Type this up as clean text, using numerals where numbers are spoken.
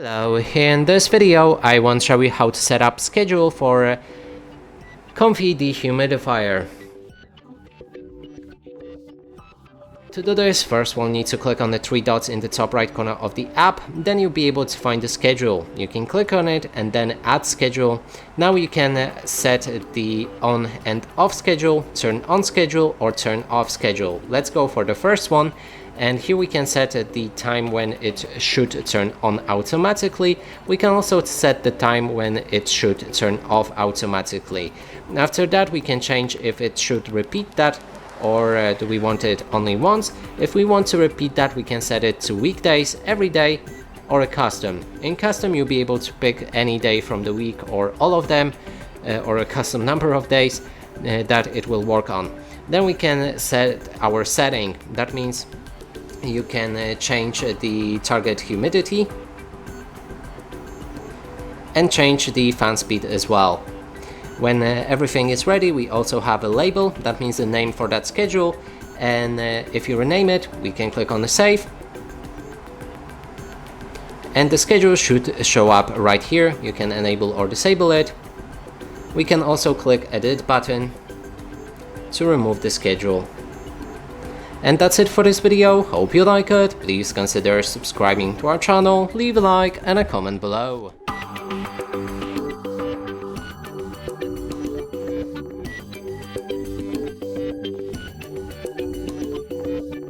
Hello, in this video I want to show you how to set up schedule for COMFEE Dehumidifier. To do this, first we'll need to click on the three dots in the top right corner of the app, then you'll be able to find the schedule. You can click on it and then add schedule. Now you can set the on and off schedule, turn on schedule or turn off schedule. Let's go for the first one. And here we can set the time when it should turn on automatically. We can also set the time when it should turn off automatically. After that we can change if it should repeat that or do we want it only once. If we want to repeat that, we can set it to weekdays, every day, or a custom. In custom you'll be able to pick any day from the week or all of them, or a custom number of days that it will work on. Then we can set our setting. That means you can change the target humidity and change the fan speed as well. When everything is ready, we also have a label. That means the name for that schedule, and if you rename it, we can click on the save and the schedule should show up right here. You can enable or disable it. We can also click edit button to remove the schedule. And that's it for this video. Hope you like it. Please consider subscribing to our channel, leave a like and a comment below.